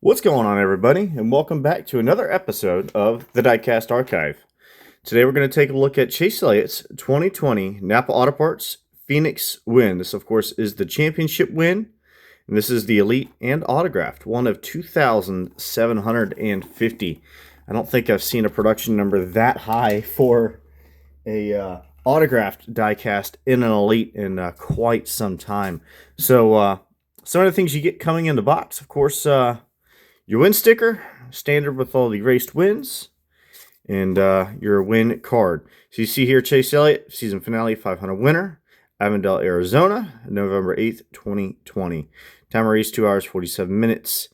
What's going on, everybody, and welcome back to another episode of the Diecast Archive. Today we're going to take a look at Chase Elliott's 2020 Napa Auto Parts Phoenix win. This, of course, is the championship win, and this is the Elite and Autographed, one of 2,750. I don't think I've seen a production number that high for a autographed diecast in an Elite in quite some time. So, some of the things you get coming in the box, of course, your win sticker, standard with all the erased wins, and your win card. So you see here Chase Elliott, season finale 500 winner, Avondale, Arizona, November 8th, 2020. Time of race 2 hours 47 minutes,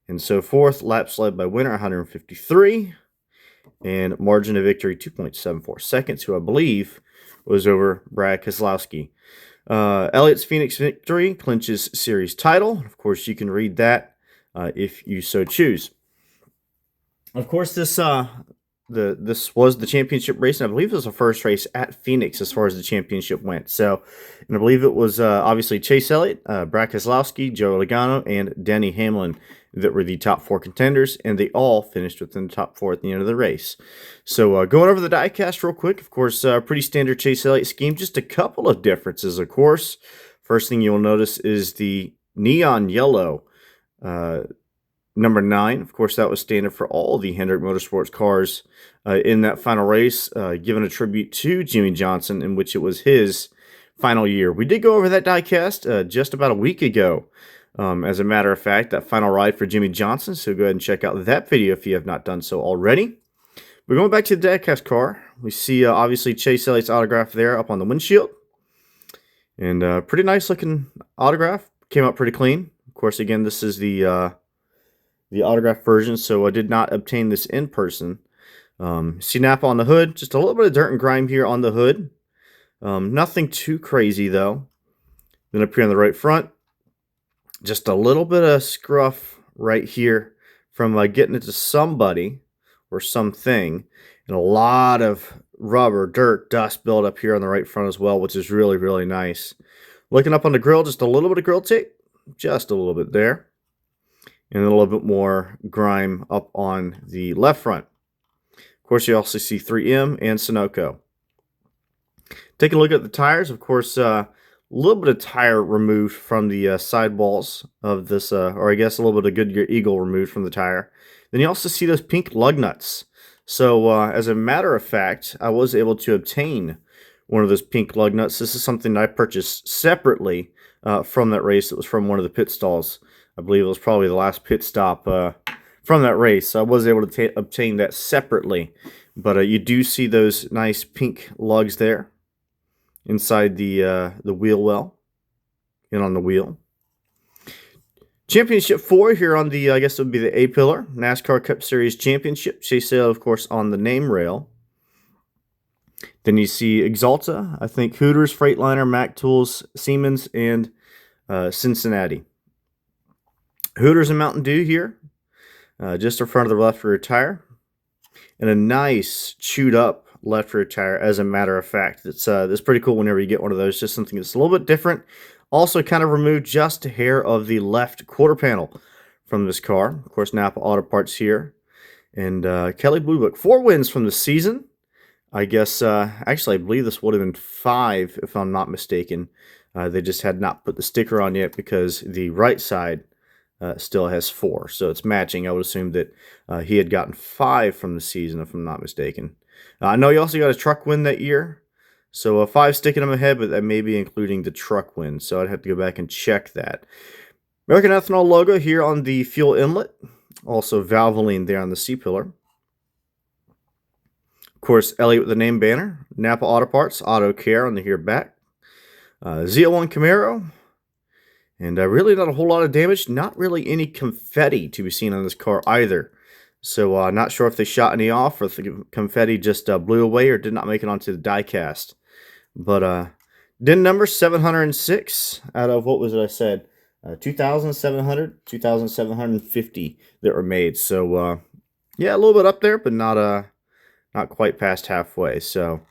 and so forth. Laps led by winner 153, and margin of victory 2.74 seconds, who I believe was over Brad Keselowski. Elliott's Phoenix victory clinches series title. Of course, you can read that if you so choose. Of course, this was the championship race, and I believe it was the first race at Phoenix as far as the championship went. So, and I believe it was obviously Chase Elliott, Brad Keselowski, Joe Logano, and Denny Hamlin that were the top 4 contenders, and they all finished within the top 4 at the end of the race. So, going over the diecast real quick, of course, pretty standard Chase Elliott scheme, just a couple of differences, of course. First thing you'll notice is the neon yellow number 9. Of course, that was standard for all the Hendrick Motorsports cars in that final race, given a tribute to Jimmy Johnson, in which it was his final year. We did go over that diecast just about a week ago, as a matter of fact, that final ride for Jimmy Johnson, so go ahead and check out that video if you have not done so already. But going back to the diecast car, we see obviously Chase Elliott's autograph there up on the windshield, and pretty nice looking autograph, came out pretty clean. Of course, again, this is the autograph version, so I did not obtain this in person. See Napa on the hood, just a little bit of dirt and grime here on the hood. Nothing too crazy, though. Then up here on the right front, just a little bit of scruff right here from getting it to somebody or something, and a lot of rubber, dirt, dust built up here on the right front as well, which is really, really nice. Looking up on the grill, just a little bit of grill tape, just a little bit there. And a little bit more grime up on the left front. Of course, you also see 3M and Sunoco. Taking a look at the tires, of course, a little bit of tire removed from the sidewalls of this, or I guess a little bit of Goodyear Eagle removed from the tire. Then you also see those pink lug nuts. So, as a matter of fact, I was able to obtain one of those pink lug nuts. This is something that I purchased separately from that race. It was from one of the pit stalls. I believe it was probably the last pit stop from that race. So I was able to obtain that separately. But you do see those nice pink lugs there inside the wheel well and on the wheel. Championship 4 here on the, I guess it would be the A-pillar. NASCAR Cup Series Championship. Chase Elliott, of course, on the name rail. Then you see Exalta, I think Hooters, Freightliner, Mack Tools, Siemens, and Cincinnati. Hooters and Mountain Dew here, just in front of the left rear tire, and a nice chewed up left rear tire. As a matter of fact, it's pretty cool whenever you get one of those. Just something that's a little bit different. Also, kind of removed just a hair of the left quarter panel from this car. Of course, Napa Auto Parts here, and Kelly Blue Book, 4 wins from the season. I guess actually I believe this would have been 5 if I'm not mistaken. They just had not put the sticker on yet because the right side still has 4, so it's matching. I would assume that he had gotten 5 from the season, if I'm not mistaken. I know he also got a truck win that year, so 5 sticking him ahead, but that may be including the truck win, so I'd have to go back and check that. American Ethanol logo here on the fuel inlet, also Valvoline there on the C-pillar. Of course, Elliott with the name banner, Napa Auto Parts, Auto Care on the here back, Z01 Camaro. And really not a whole lot of damage. Not really any confetti to be seen on this car either. So not sure if they shot any off or if the confetti just blew away or did not make it onto the diecast. But DIN number 706 out of, what was it I said? 2,750 that were made. So yeah, a little bit up there, but not quite past halfway. So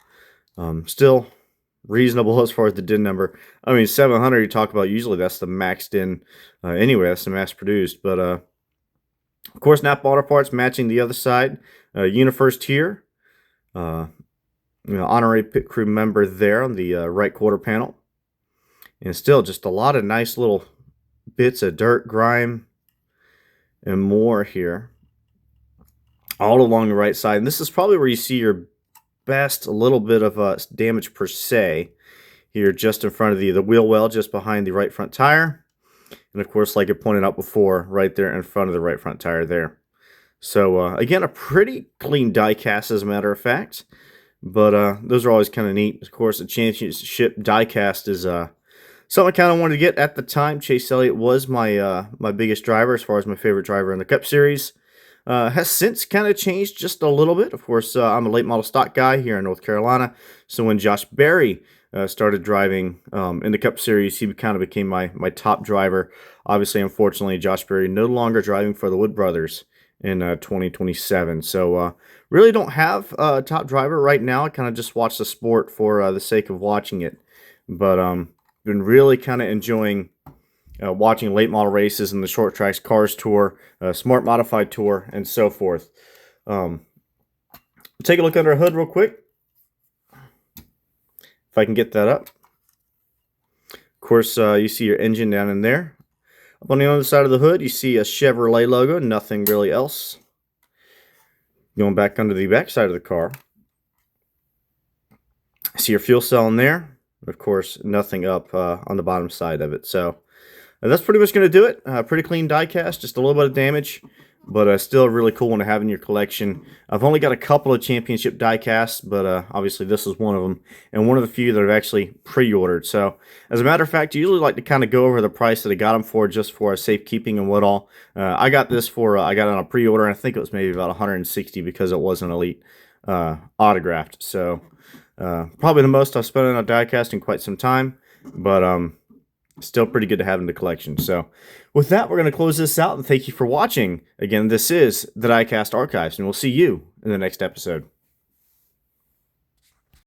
still reasonable as far as the DIN number. I mean, 700 you talk about, usually that's the max DIN anyway. That's the mass produced. But Of course, Napa Auto Parts matching the other side. UniFirst here. Honorary pit crew member there on the right quarter panel. And still just a lot of nice little bits of dirt, grime, and more here. All along the right side. And this is probably where you see your best little bit of damage per se. Here just in front of the wheel well, just behind the right front tire. And of course, like I pointed out before, right there in front of the right front tire there. So again, a pretty clean die cast as a matter of fact. But those are always kind of neat. Of course, a championship die cast is something I kind of wanted to get at the time. Chase Elliott was my my biggest driver as far as my favorite driver in the Cup Series. Has since kind of changed just a little bit. Of course, I'm a late model stock guy here in North Carolina. So when Josh Berry started driving in the Cup Series, he kind of became my top driver. Obviously, unfortunately, Josh Berry no longer driving for the Wood Brothers in 2027. So really don't have a top driver right now. I kind of just watch the sport for the sake of watching it. But been really kind of enjoying watching late model races and the Short Tracks Cars Tour, Smart Modified Tour, and so forth. Take a look under a hood real quick. If I can get that up. Of course, you see your engine down in there. Up on the other side of the hood, you see a Chevrolet logo, nothing really else. Going back under the back side of the car. See your fuel cell in there. Of course, nothing up on the bottom side of it. So that's pretty much going to do it. Pretty clean die cast, just a little bit of damage, but still a really cool one to have in your collection. I've only got a couple of championship die casts, but obviously this is one of them, and one of the few that I've actually pre-ordered. So as a matter of fact, I usually like to kind of go over the price that I got them for, just for safekeeping and what all. I got this for, I got it on a pre-order, and I think it was maybe about $160 because it was an Elite autographed. So probably the most I've spent on a die cast in quite some time, but still pretty good to have in the collection. So with that, we're going to close this out, and thank you for watching. Again, this is the Diecast Archives, and we'll see you in the next episode.